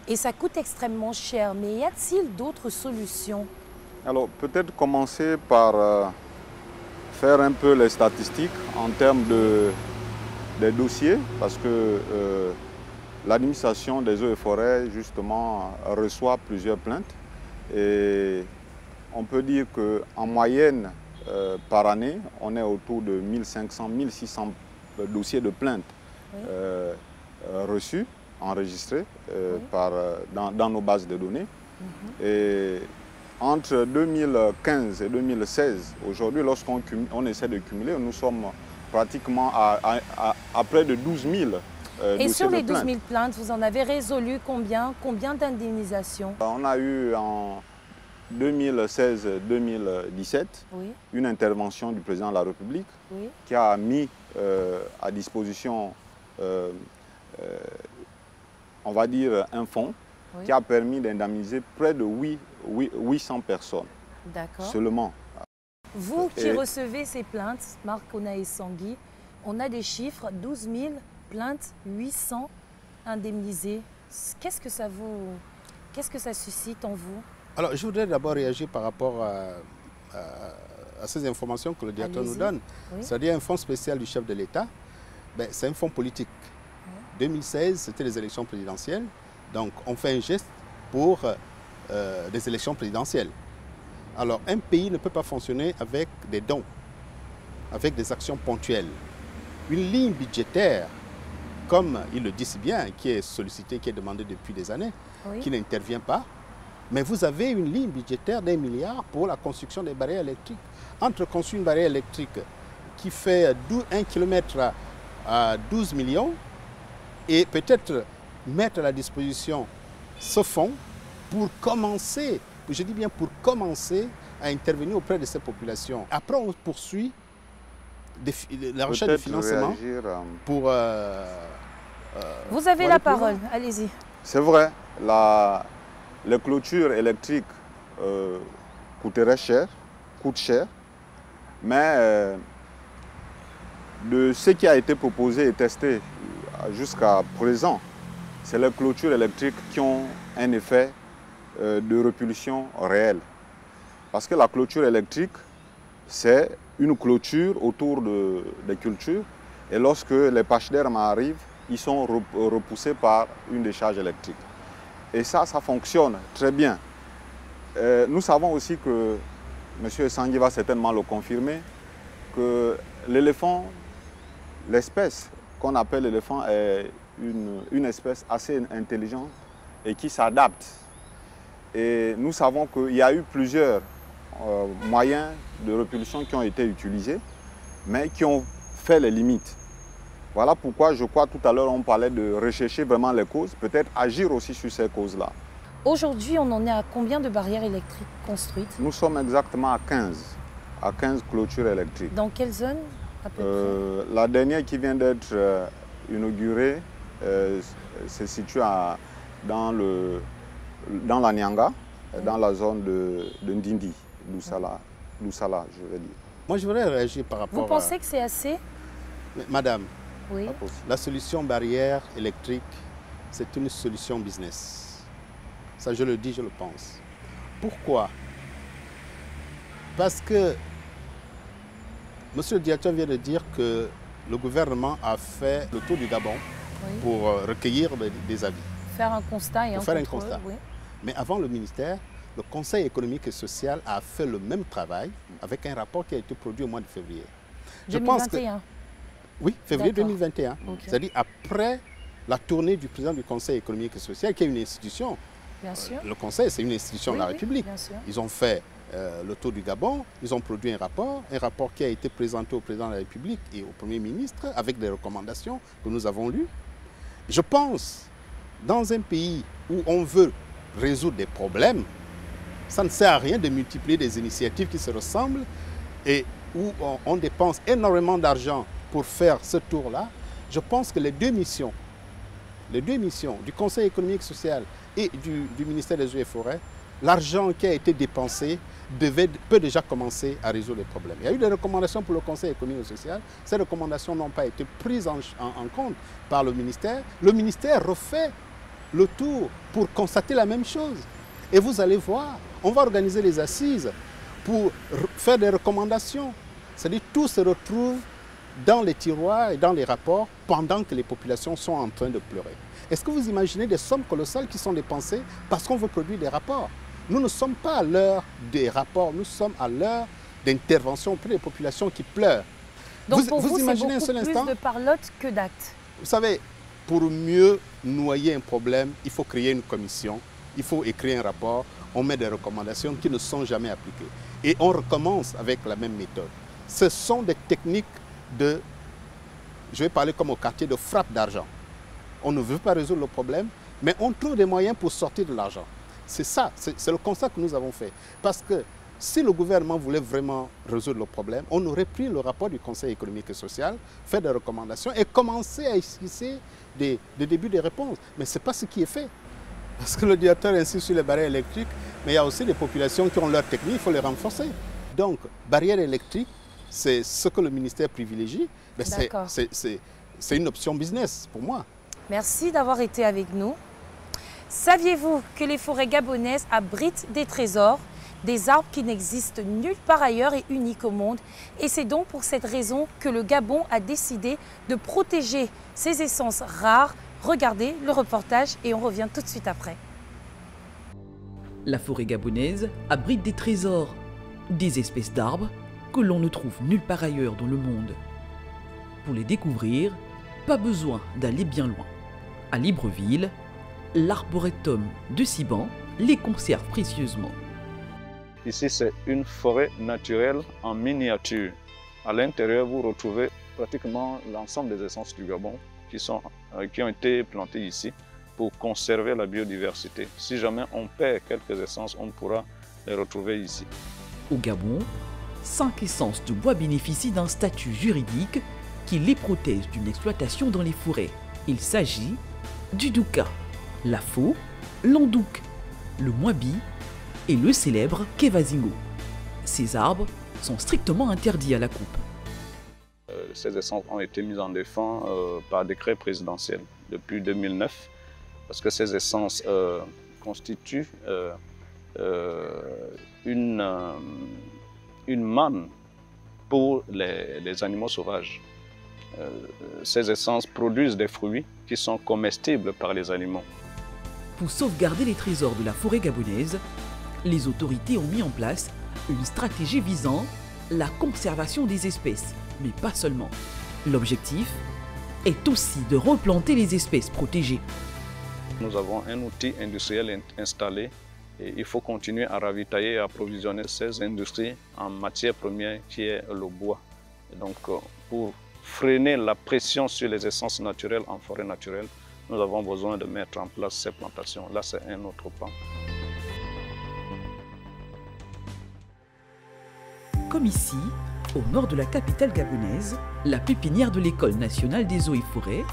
et ça coûte extrêmement cher. Mais y a-t-il d'autres solutions? Alors, peut-être commencer par faire un peu les statistiques en termes des dossiers, parce que l'administration des eaux et forêts, justement, reçoit plusieurs plaintes. Et on peut dire qu'en moyenne, par année, on est autour de 1500, 1600 dossiers de plainte reçus, enregistrés dans nos bases de données. Et entre 2015 et 2016, aujourd'hui, lorsqu'on essaie de cumuler, nous sommes pratiquement à près de 12 000 Et sur les 12 000 plaintes, vous en avez résolu combien? Combien d'indemnisations? On a eu en 2016-2017 une intervention du président de la République qui a mis à disposition, on va dire, un fonds qui a permis d'indemniser près de 800 personnes seulement. Vous qui recevez ces plaintes, Marc Onaé Sangui, on a des chiffres, 12 000 plaintes, 800 indemnisés. Qu'est-ce que ça suscite en vous? Alors, je voudrais d'abord réagir par rapport à ces informations que le directeur nous donne. C'est-à-dire un fonds spécial du chef de l'État, c'est un fonds politique. 2016, c'était les élections présidentielles. Donc, on fait un geste pour des élections présidentielles. Alors, un pays ne peut pas fonctionner avec des dons, avec des actions ponctuelles. Une ligne budgétaire, comme il le dit si bien, qui est sollicitée, qui est demandée depuis des années, qui n'intervient pas. Mais vous avez une ligne budgétaire d'1 milliard pour la construction des barrières électriques. Entre construire une barrière électrique qui fait 1 km à 12 millions et peut-être mettre à la disposition ce fonds pour commencer, je dis bien pour commencer à intervenir auprès de ces populations. Après, on poursuit la recherche de financement pour... vous avez la parole, allez-y. C'est vrai, les clôtures électriques coûtent cher, mais de ce qui a été proposé et testé jusqu'à présent, c'est les clôtures électriques qui ont un effet de répulsion réel. Parce que la clôture électrique, c'est une clôture autour des cultures et lorsque les pachydermes arrivent, ils sont repoussés par une décharge électrique. Et ça fonctionne très bien. Nous savons aussi que, M. Sangui va certainement le confirmer, que l'éléphant, l'espèce qu'on appelle l'éléphant est une espèce assez intelligente et qui s'adapte. Et nous savons qu'il y a eu plusieurs moyens de répulsion qui ont été utilisés, mais qui ont fait les limites. Voilà pourquoi je crois tout à l'heure on parlait de rechercher vraiment les causes, peut-être agir aussi sur ces causes-là. Aujourd'hui, on en est à combien de barrières électriques construites? Nous sommes exactement à 15 clôtures électriques. Dans quelle zone à peu près? La dernière qui vient d'être inaugurée se situe dans la Nyanga, dans la zone de Ndindi, Doussala, je vais dire. Moi, je voudrais réagir par rapport à... Vous pensez que c'est assez? Madame, oui. La solution barrière électrique, c'est une solution business. Ça, je le dis, je le pense. Pourquoi? Parce que monsieur le directeur vient de dire que le gouvernement a fait le tour du Gabon pour recueillir des avis. Faire un constat et pour un faire contrôle. Un constat. Oui. Mais avant le ministère, le Conseil économique et social a fait le même travail avec un rapport qui a été produit au mois de février. 2021. Oui, février 2021. Okay. C'est-à-dire après la tournée du président du Conseil économique et social, qui est une institution. Bien sûr. Le Conseil, c'est une institution de la République. Bien sûr. Ils ont fait le tour du Gabon, ils ont produit un rapport qui a été présenté au président de la République et au Premier ministre avec des recommandations que nous avons lues. Je pense, dans un pays où on veut résoudre des problèmes, ça ne sert à rien de multiplier des initiatives qui se ressemblent et où on dépense énormément d'argent pour faire ce tour-là. Je pense que les deux missions du Conseil économique et social et du ministère des Eaux et Forêts, l'argent qui a été dépensé peut déjà commencer à résoudre les problèmes. Il y a eu des recommandations pour le Conseil économique et social. Ces recommandations n'ont pas été prises en compte par le ministère. Le ministère refait le tour pour constater la même chose. Et vous allez voir, on va organiser les assises pour faire des recommandations. C'est-à-dire tout se retrouve dans les tiroirs et dans les rapports pendant que les populations sont en train de pleurer. Est-ce que vous imaginez des sommes colossales qui sont dépensées parce qu'on veut produire des rapports? Nous ne sommes pas à l'heure des rapports, nous sommes à l'heure d'intervention auprès des populations qui pleurent. Donc pour vous, imaginez c'est beaucoup plus de parlotte que d'actes. Vous savez, pour mieux noyer un problème, il faut créer une commission, il faut écrire un rapport, on met des recommandations qui ne sont jamais appliquées. Et on recommence avec la même méthode. Ce sont des techniques de, je vais parler comme au quartier, de frappe d'argent. On ne veut pas résoudre le problème, mais on trouve des moyens pour sortir de l'argent. C'est ça, c'est le constat que nous avons fait. Parce que si le gouvernement voulait vraiment résoudre le problème, on aurait pris le rapport du Conseil économique et social, fait des recommandations et commencé à esquisser des débuts de réponses. Mais ce n'est pas ce qui est fait. Parce que le directeur insiste sur les barrières électriques, mais il y a aussi des populations qui ont leur technique, il faut les renforcer. Donc, barrières électriques, c'est ce que le ministère privilégie. C'est une option business pour moi. Merci d'avoir été avec nous. Saviez-vous que les forêts gabonaises abritent des trésors, des arbres qui n'existent nulle part ailleurs et uniques au monde? Et c'est donc pour cette raison que le Gabon a décidé de protéger ces essences rares. Regardez le reportage et on revient tout de suite après. La forêt gabonaise abrite des trésors, des espèces d'arbres que l'on ne trouve nulle part ailleurs dans le monde. Pour les découvrir, pas besoin d'aller bien loin. À Libreville, l'arboretum de Siban les conserve précieusement. Ici, c'est une forêt naturelle en miniature. À l'intérieur, vous retrouvez pratiquement l'ensemble des essences du Gabon qui ont été plantées ici pour conserver la biodiversité. Si jamais on perd quelques essences, on pourra les retrouver ici. Au Gabon, 5 essences de bois bénéficient d'un statut juridique qui les protège d'une exploitation dans les forêts. Il s'agit du douka, la faux, l'andouk, le moabi et le célèbre kevazingo. Ces arbres sont strictement interdits à la coupe. Ces essences ont été mises en défense par décret présidentiel depuis 2009 parce que ces essences constituent une manne pour les animaux sauvages. Ces essences produisent des fruits qui sont comestibles par les animaux. Pour sauvegarder les trésors de la forêt gabonaise, les autorités ont mis en place une stratégie visant la conservation des espèces, mais pas seulement. L'objectif est aussi de replanter les espèces protégées. Nous avons un outil industriel installé et il faut continuer à ravitailler et approvisionner ces industries en matière première qui est le bois. Et donc, pour freiner la pression sur les essences naturelles en forêt naturelle, nous avons besoin de mettre en place ces plantations. Là, c'est un autre pan. Comme ici, au nord de la capitale gabonaise, la pépinière de l'École nationale des eaux et forêts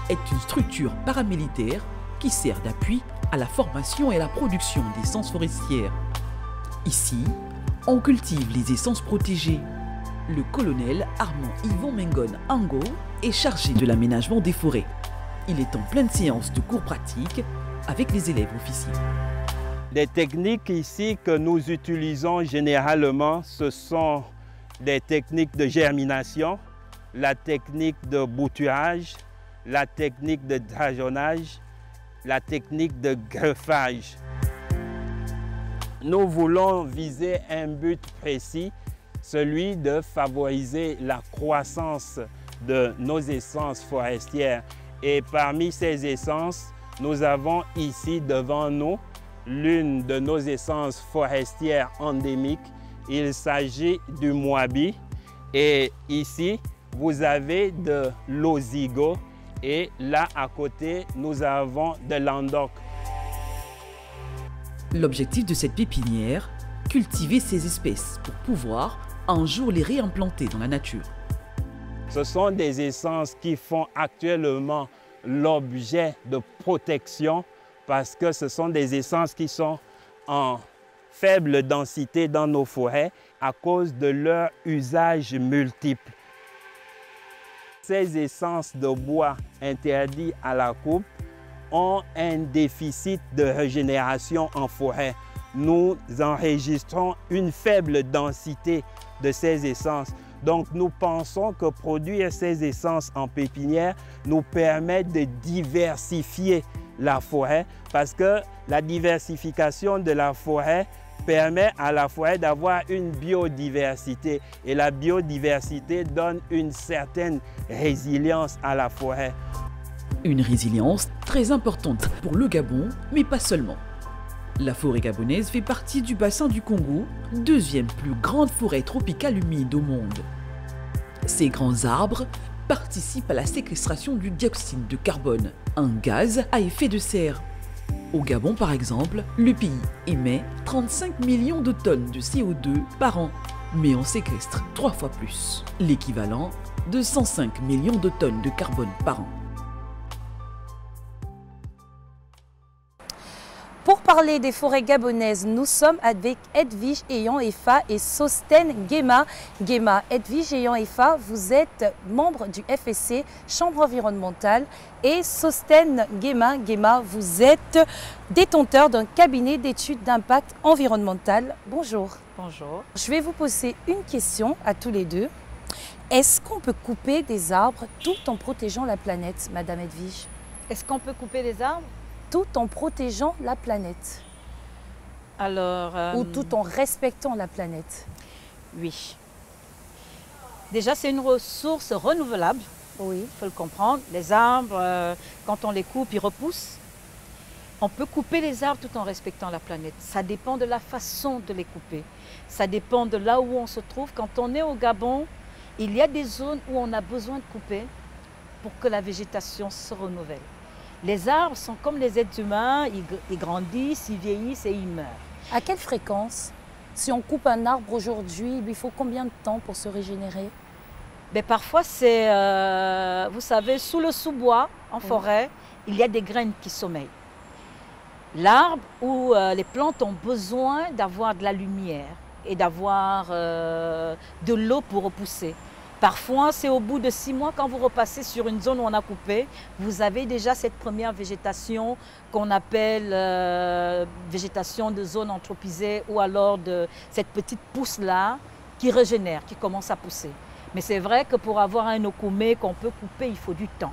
est une structure paramilitaire qui sert d'appui à la formation et à la production d'essences forestières. Ici, on cultive les essences protégées. Le colonel Armand Yvon Mengon Ango est chargé de l'aménagement des forêts. Il est en pleine séance de cours pratiques avec les élèves officiers. Les techniques ici que nous utilisons généralement, ce sont des techniques de germination, la technique de bouturage, la technique de drageonnage, la technique de greffage. Nous voulons viser un but précis, celui de favoriser la croissance de nos essences forestières. Et parmi ces essences, nous avons ici devant nous l'une de nos essences forestières endémiques. Il s'agit du moabi. Et ici, vous avez de l'osigo. Et là, à côté, nous avons de l'andoc. L'objectif de cette pépinière, cultiver ces espèces pour pouvoir un jour les réimplanter dans la nature. Ce sont des essences qui font actuellement l'objet de protection parce que ce sont des essences qui sont en faible densité dans nos forêts à cause de leur usage multiple. Ces essences de bois interdites à la coupe ont un déficit de régénération en forêt. Nous enregistrons une faible densité de ces essences. Donc nous pensons que produire ces essences en pépinière nous permet de diversifier la forêt parce que la diversification de la forêt permet à la forêt d'avoir une biodiversité. Et la biodiversité donne une certaine résilience à la forêt. Une résilience très importante pour le Gabon, mais pas seulement. La forêt gabonaise fait partie du bassin du Congo, deuxième plus grande forêt tropicale humide au monde. Ces grands arbres participent à la séquestration du dioxyde de carbone, un gaz à effet de serre. Au Gabon, par exemple, le pays émet 35 millions de tonnes de CO2 par an, mais en séquestre 3 fois plus, l'équivalent de 105 millions de tonnes de carbone par an. Pour parler des forêts gabonaises, nous sommes avec Edwige Eyan-Efa et Sosten Guéma. Edwige Eyan-Efa, vous êtes membre du FSC, Chambre environnementale, et Sosten Guéma, vous êtes détenteur d'un cabinet d'études d'impact environnemental. Bonjour. Bonjour. Je vais vous poser une question à tous les deux. Est-ce qu'on peut couper des arbres tout en protégeant la planète, Madame Edwige? Est-ce qu'on peut couper des arbres? Tout en protégeant la planète. Alors, ou tout en respectant la planète. Oui. Déjà, c'est une ressource renouvelable. Oui. Il faut le comprendre. Les arbres, quand on les coupe, ils repoussent. On peut couper les arbres tout en respectant la planète. Ça dépend de la façon de les couper. Ça dépend de là où on se trouve. Quand on est au Gabon, il y a des zones où on a besoin de couper pour que la végétation se renouvelle. Les arbres sont comme les êtres humains, ils grandissent, ils vieillissent et ils meurent. À quelle fréquence? Si on coupe un arbre aujourd'hui, il lui faut combien de temps pour se régénérer? Ben parfois, c'est, vous savez, sous le sous-bois, en forêt, il y a des graines qui sommeillent. L'arbre ou les plantes ont besoin d'avoir de la lumière et d'avoir de l'eau pour repousser. Parfois, c'est au bout de 6 mois, quand vous repassez sur une zone où on a coupé, vous avez déjà cette première végétation qu'on appelle végétation de zone anthropisée ou alors de cette petite pousse-là qui régénère, qui commence à pousser. Mais c'est vrai que pour avoir un okoumé qu'on peut couper, il faut du temps.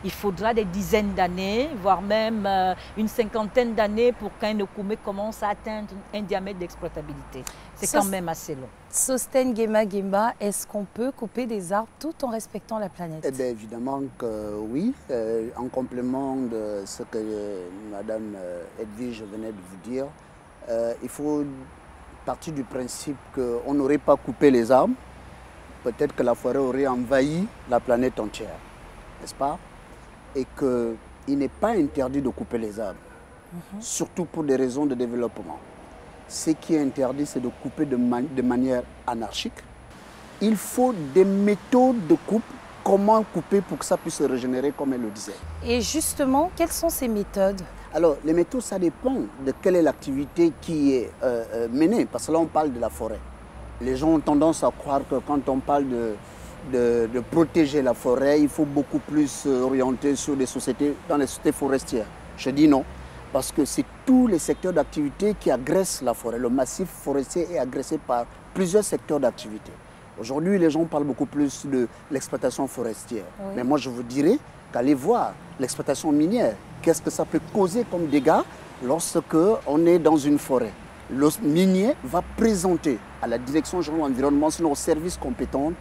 Il faudra des dizaines d'années, voire même une cinquantaine d'années pour qu'un okoumé commence à atteindre un diamètre d'exploitabilité. C'est quand même assez long. Sosten Guéma, est-ce qu'on peut couper des arbres tout en respectant la planète? Eh bien, évidemment que oui. En complément de ce que Madame Edwige venait de vous dire, il faut partir du principe qu'on n'aurait pas coupé les arbres. Peut-être que la forêt aurait envahi la planète entière, n'est-ce pas? Et qu'il n'est pas interdit de couper les arbres, surtout pour des raisons de développement. Ce qui est interdit, c'est de couper de manière anarchique. Il faut des méthodes de coupe. Comment couper pour que ça puisse se régénérer, comme elle le disait. Et justement, quelles sont ces méthodes? Alors, les méthodes, ça dépend de quelle est l'activité qui est menée, parce que là, on parle de la forêt. Les gens ont tendance à croire que quand on parle de protéger la forêt, il faut beaucoup plus orienter sur des sociétés, dans les sociétés forestières. Je dis non, parce que c'est tous les secteurs d'activité qui agressent la forêt. Le massif forestier est agressé par plusieurs secteurs d'activité. Aujourd'hui, les gens parlent beaucoup plus de l'exploitation forestière. Oui. Mais moi, je vous dirais qu'allez voir l'exploitation minière. Qu'est-ce que ça peut causer comme dégâts lorsque on est dans une forêt? Le minier va présenter à la direction générale de l'environnement, selon aux services compétents,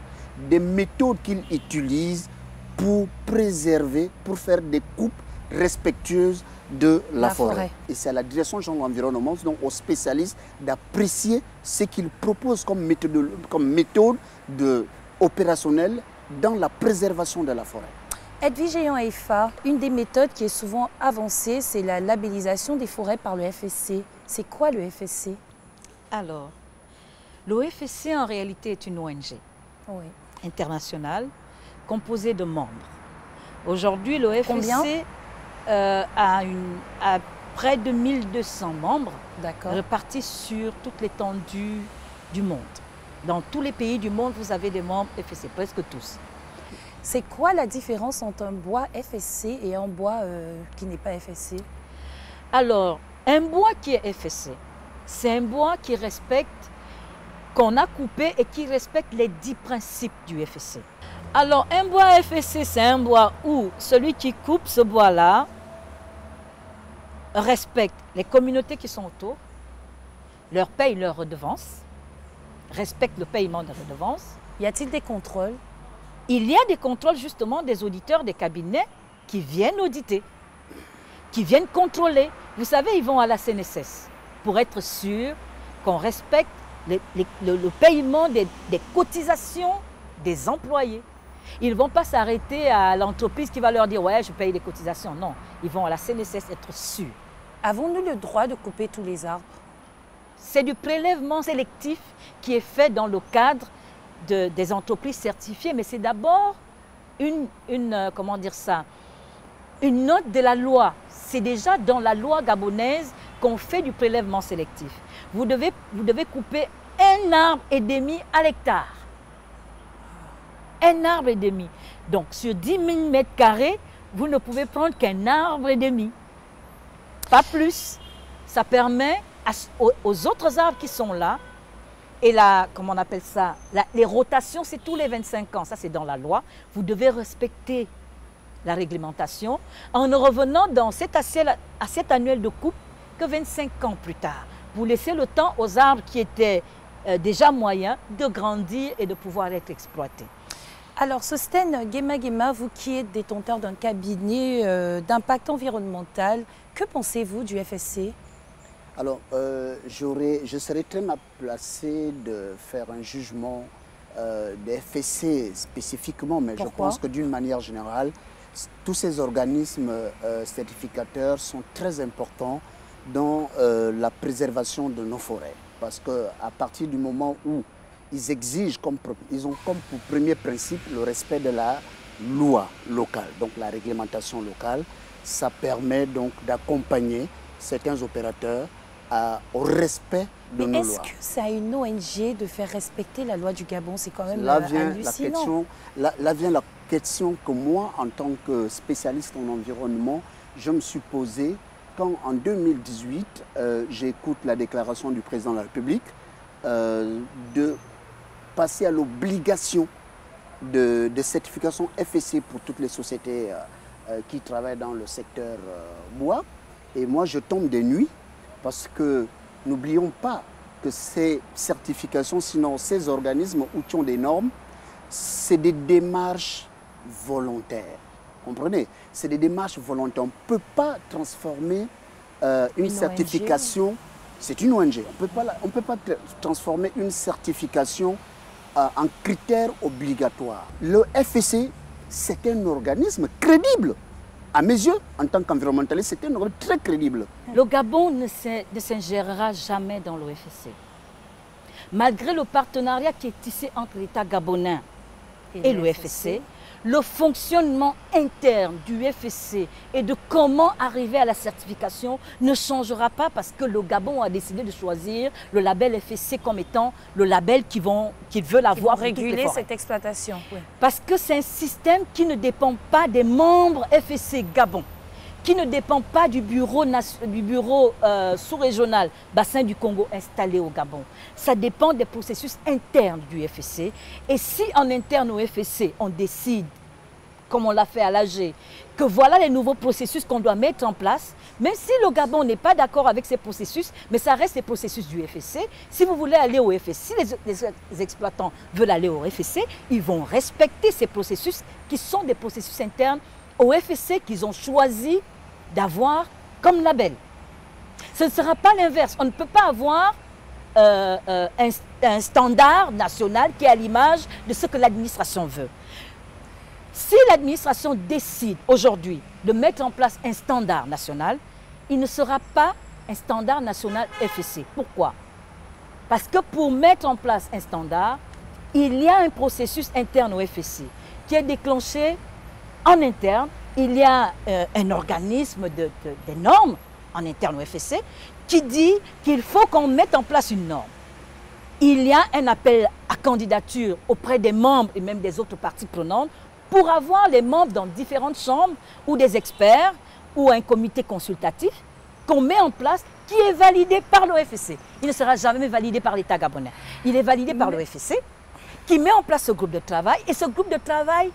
des méthodes qu'il utilise pour préserver, pour faire des coupes respectueuses de la forêt. Et c'est à la direction générale de l'environnement, donc aux spécialistes, d'apprécier ce qu'ils proposent comme méthode opérationnelle dans la préservation de la forêt. Edwige Eyan-Efa, une des méthodes qui est souvent avancée, c'est la labellisation des forêts par le FSC. C'est quoi le FSC? Alors, le FSC en réalité est une ONG internationale composée de membres. Aujourd'hui, le FSC a près de 1200 membres répartis sur toute l'étendue du monde. Dans tous les pays du monde, vous avez des membres FSC, presque tous. C'est quoi la différence entre un bois FSC et un bois qui n'est pas FSC? Alors, un bois qui est FSC, c'est un bois qui respecte, qu'on a coupé et qui respecte les 10 principes du FSC. Alors, un bois FSC, c'est un bois où celui qui coupe ce bois-là respecte les communautés qui sont autour, leur payent leur redevance, respectent le paiement de redevance. Y a-t-il des contrôles? Il y a des contrôles justement des auditeurs des cabinets qui viennent auditer, qui viennent contrôler. Vous savez, ils vont à la CNSS pour être sûrs qu'on respecte le paiement des cotisations des employés. Ils ne vont pas s'arrêter à l'entreprise qui va leur dire « ouais, je paye les cotisations ». Non, ils vont à la CNSS être sûrs. Avons-nous le droit de couper tous les arbres? C'est du prélèvement sélectif qui est fait dans le cadre des entreprises certifiées, mais c'est d'abord comment dire ça, une note de la loi. C'est déjà dans la loi gabonaise qu'on fait du prélèvement sélectif. Vous devez couper 1,5 arbre à l'hectare. 1,5 arbre. Donc sur 10 000 mètres carrés, vous ne pouvez prendre qu'1,5 arbre. Pas plus. Ça permet aux autres arbres qui sont là, et comment on appelle ça, les rotations, c'est tous les 25 ans. Ça, c'est dans la loi. Vous devez respecter la réglementation en ne revenant dans cette assiette annuelle de coupe que 25 ans plus tard. Vous laissez le temps aux arbres qui étaient déjà moyens de grandir et de pouvoir être exploités. Alors, Sosten Gema, vous qui êtes détenteur d'un cabinet d'impact environnemental, que pensez-vous du FSC? Alors, je serais très mal placé de faire un jugement des FSC spécifiquement, mais Pourquoi? je pense que d'une manière générale, tous ces organismes certificateurs sont très importants dans la préservation de nos forêts. Parce qu'à partir du moment où ils exigent, ils ont comme pour premier principe le respect de la loi locale, donc la réglementation locale, ça permet donc d'accompagner certains opérateurs au respect de nos lois. Est-ce que c'est à une ONG de faire respecter la loi du Gabon? C'est quand même hallucinant. Là vient la question que moi, en tant que spécialiste en environnement, je me suis posée quand en 2018, j'écoute la déclaration du président de la République de passer à l'obligation de certification FSC pour toutes les sociétés qui travaillent dans le secteur bois. Et moi, je tombe des nuits parce que n'oublions pas que ces certifications, sinon ces organismes qui ont des normes, c'est des démarches volontaires. Comprenez? C'est des démarches volontaires. On ne peut pas transformer une certification, c'est une ONG, on ne peut pas transformer une certification en critère obligatoire. Le FSC, c'est un organisme crédible. À mes yeux, en tant qu'environnementaliste, c'est un organisme très crédible. Le Gabon ne s'ingérera jamais dans le FSC. Malgré le partenariat qui est tissé entre l'État gabonais et le FSC, le fonctionnement interne du FSC et de comment arriver à la certification ne changera pas parce que le Gabon a décidé de choisir le label FSC comme étant le label qu'ils veulent avoir pour réguler cette exploitation. Oui. Parce que c'est un système qui ne dépend pas des membres FSC Gabon, qui ne dépend pas du bureau sous-régional Bassin du Congo installé au Gabon. Ça dépend des processus internes du FSC. Et si en interne au FSC, on décide, comme on l'a fait à l'AG, que voilà les nouveaux processus qu'on doit mettre en place, même si le Gabon n'est pas d'accord avec ces processus, mais ça reste les processus du FSC. Si vous voulez aller au FSC, si les exploitants veulent aller au FSC, ils vont respecter ces processus qui sont des processus internes au FSC qu'ils ont choisi d'avoir comme label. Ce ne sera pas l'inverse. On ne peut pas avoir un standard national qui est à l'image de ce que l'administration veut. Si l'administration décide aujourd'hui de mettre en place un standard national, il ne sera pas un standard national FSC. Pourquoi? Parce que pour mettre en place un standard, il y a un processus interne au FSC qui est déclenché en interne. Il y a un organisme des normes en interne au FSC qui dit qu'il faut qu'on mette en place une norme. Il y a un appel à candidature auprès des membres et même des autres parties prenantes pour avoir les membres dans différentes chambres ou des experts ou un comité consultatif qu'on met en place qui est validé par le FSC. Il ne sera jamais validé par l'État gabonais. Il est validé par le FSC qui met en place ce groupe de travail et ce groupe de travail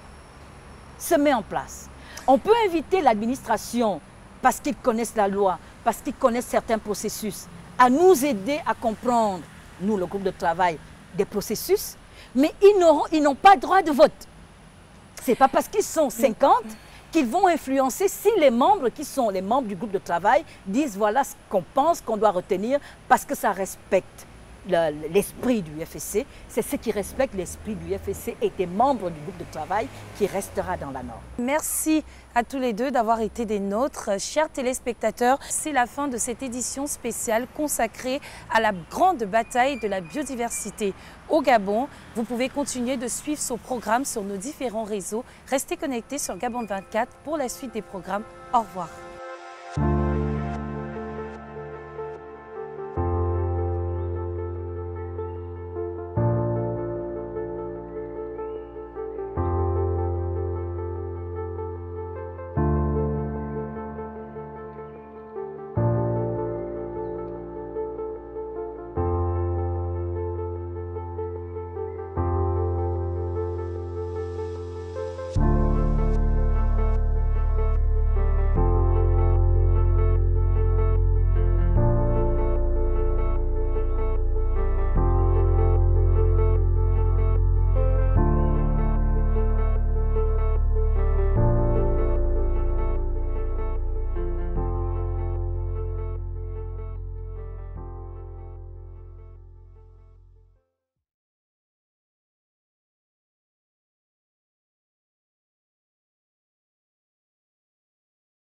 se met en place. On peut inviter l'administration parce qu'ils connaissent la loi, parce qu'ils connaissent certains processus à nous aider à comprendre, nous, le groupe de travail, des processus, mais ils n'ont pas droit de vote. Ce n'est pas parce qu'ils sont 50 qu'ils vont influencer si les membres qui sont les membres du groupe de travail disent voilà ce qu'on pense qu'on doit retenir parce que ça respecte l'esprit du FSC. C'est ce qui respecte l'esprit du FSC et des membres du groupe de travail qui restera dans la norme. Merci à tous les deux d'avoir été des nôtres. Chers téléspectateurs, c'est la fin de cette édition spéciale consacrée à la grande bataille de la biodiversité au Gabon. Vous pouvez continuer de suivre ce programme sur nos différents réseaux. Restez connectés sur Gabon 24 pour la suite des programmes. Au revoir.